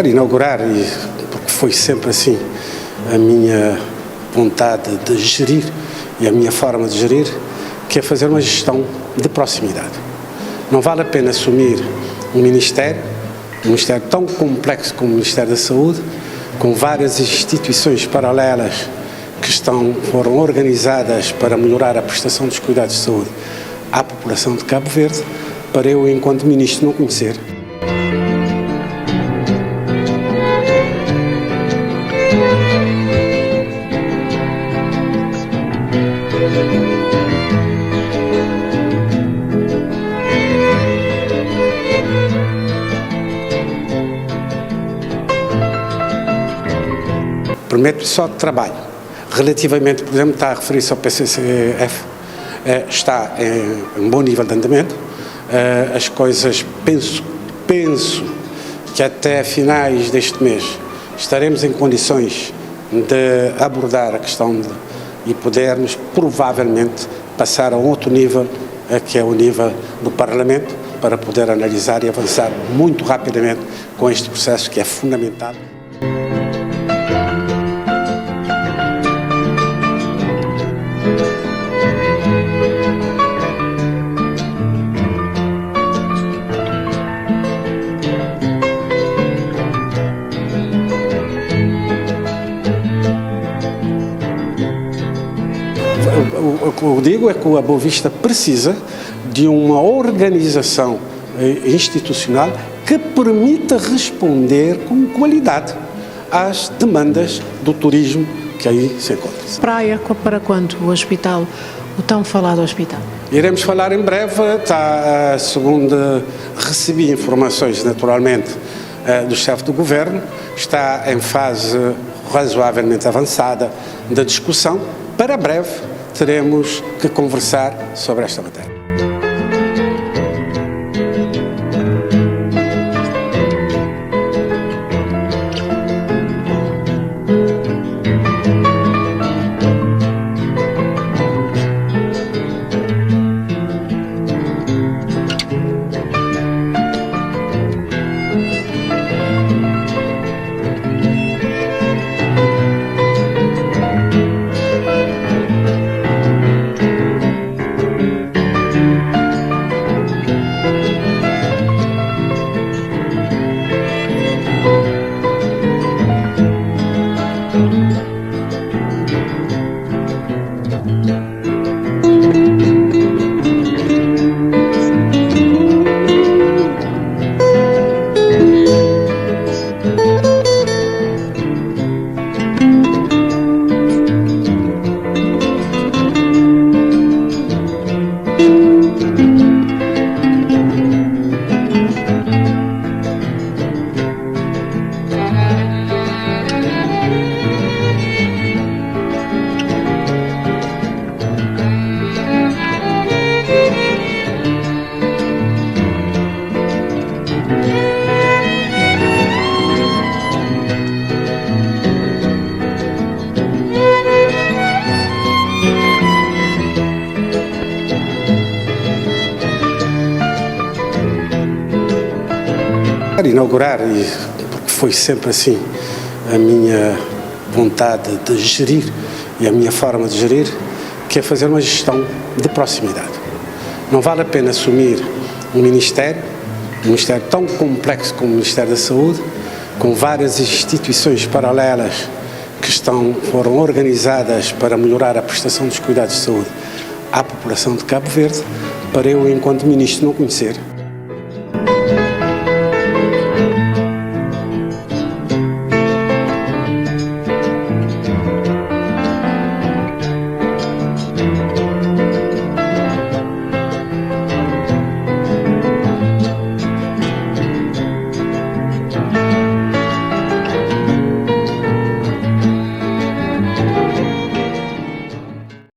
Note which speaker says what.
Speaker 1: Inaugurar, porque foi sempre assim a minha vontade de gerir e a minha forma de gerir, que é fazer uma gestão de proximidade. Não vale a pena assumir um ministério tão complexo como o Ministério da Saúde, com várias instituições paralelas que foram organizadas para melhorar a prestação dos cuidados de saúde à população de Cabo Verde, para eu, enquanto ministro, não conhecer. Prometo só de trabalho. Relativamente, por exemplo, está a referir-se ao PCCF, está em um bom nível de andamento. As coisas, penso que até finais deste mês estaremos em condições de abordar a questão e podermos provavelmente passar a outro nível, que é o nível do Parlamento, para poder analisar e avançar muito rapidamente com este processo que é fundamental. O que eu digo é que a Boa Vista precisa de uma organização institucional que permita responder com qualidade às demandas do turismo que aí se encontra.
Speaker 2: Praia, para quando o hospital, o tão falado hospital?
Speaker 1: Iremos falar em breve, segundo recebi informações naturalmente do chefe do governo, está em fase razoavelmente avançada da discussão. Para breve teremos que conversar sobre esta matéria. Inaugurar, porque foi sempre assim a minha vontade de gerir e a minha forma de gerir, que é fazer uma gestão de proximidade. Não vale a pena assumir um ministério tão complexo como o Ministério da Saúde, com várias instituições paralelas que foram organizadas para melhorar a prestação dos cuidados de saúde à população de Cabo Verde, para eu, enquanto ministro, não conhecer.